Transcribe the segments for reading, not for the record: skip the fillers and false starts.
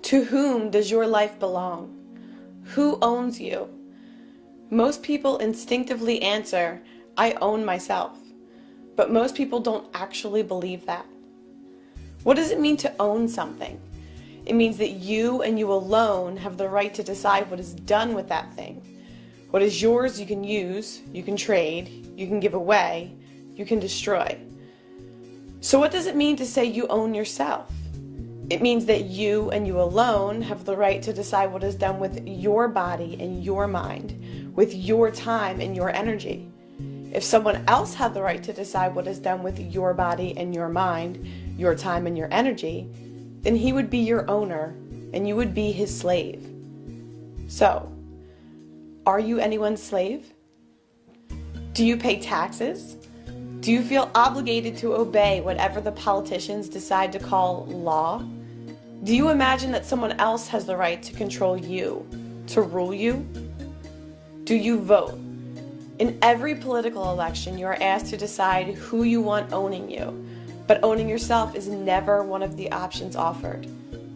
To whom does your life belong? Who owns you? Most people instinctively answer, I own myself. But most people don't actually believe that. What does it mean to own something? It means that you and you alone have the right to decide what is done with that thing. What is yours you can use, you can trade, you can give away, you can destroy. So what does it mean to say you own yourself? It means that you and you alone have the right to decide what is done with your body and your mind, with your time and your energy. If someone else had the right to decide what is done with your body and your mind, your time and your energy, then he would be your owner and you would be his slave. So, are you anyone's slave? Do you pay taxes? Do you feel obligated to obey whatever the politicians decide to call law? Do you imagine that someone else has the right to control you, to rule you? Do you vote? In every political election, you are asked to decide who you want owning you, but owning yourself is never one of the options offered.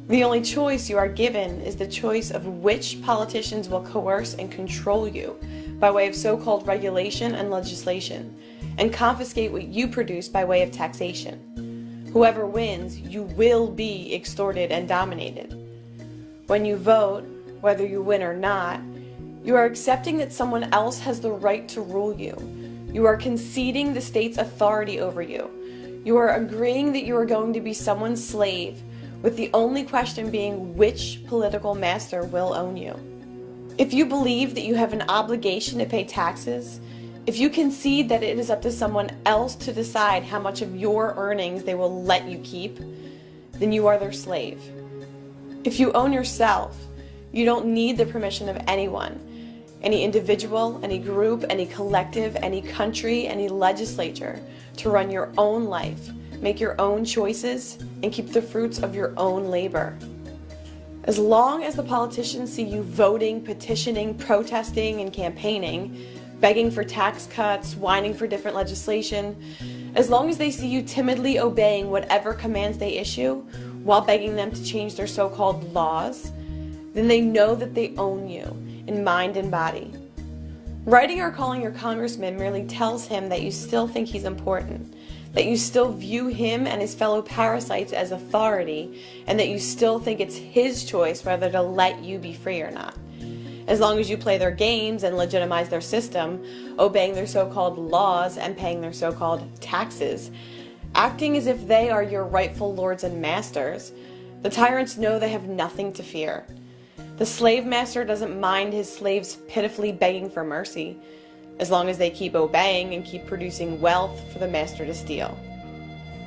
The only choice you are given is the choice of which politicians will coerce and control you by way of so-called regulation and legislation, and confiscate what you produce by way of taxation. Whoever wins, you will be extorted and dominated. When you vote, whether you win or not, you are accepting that someone else has the right to rule you. You are conceding the state's authority over you. You are agreeing that you are going to be someone's slave, with the only question being which political master will own you. If you believe that you have an obligation to pay taxes, if you concede that it is up to someone else to decide how much of your earnings they will let you keep, then you are their slave. If you own yourself, you don't need the permission of anyone, any individual, any group, any collective, any country, any legislature, to run your own life, make your own choices, and keep the fruits of your own labor. As long as the politicians see you voting, petitioning, protesting, and campaigning, begging for tax cuts, whining for different legislation, as long as they see you timidly obeying whatever commands they issue while begging them to change their so-called laws, then they know that they own you in mind and body. Writing or calling your congressman merely tells him that you still think he's important, that you still view him and his fellow parasites as authority, and that you still think it's his choice whether to let you be free or not. As long as you play their games and legitimize their system, obeying their so-called laws and paying their so-called taxes, acting as if they are your rightful lords and masters, the tyrants know they have nothing to fear. The slave master doesn't mind his slaves pitifully begging for mercy, as long as they keep obeying and keep producing wealth for the master to steal.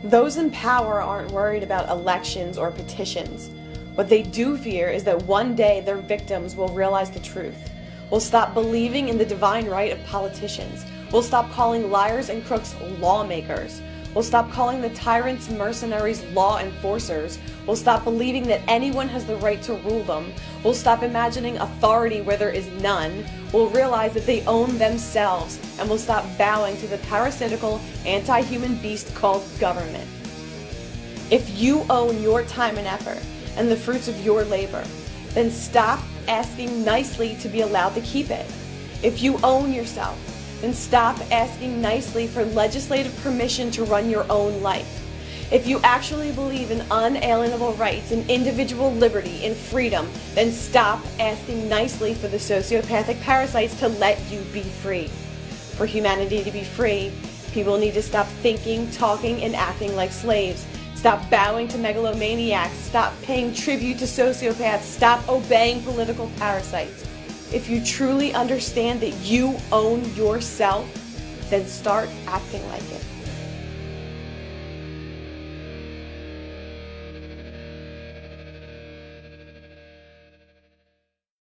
Those in power aren't worried about elections or petitions. What they do fear is that one day their victims will realize the truth, will stop believing in the divine right of politicians, will stop calling liars and crooks lawmakers, will stop calling the tyrants, mercenaries, law enforcers, will stop believing that anyone has the right to rule them, will stop imagining authority where there is none, will realize that they own themselves, and will stop bowing to the parasitical, anti-human beast called government. If you own your time and effort, and the fruits of your labor, then stop asking nicely to be allowed to keep it. If you own yourself, then stop asking nicely for legislative permission to run your own life. If you actually believe in unalienable rights and individual liberty and freedom, then stop asking nicely for the sociopathic parasites to let you be free. For humanity to be free, people need to stop thinking, talking, and acting like slaves. Stop bowing to megalomaniacs. Stop paying tribute to sociopaths. Stop obeying political parasites. If you truly understand that you own yourself, then start acting like it.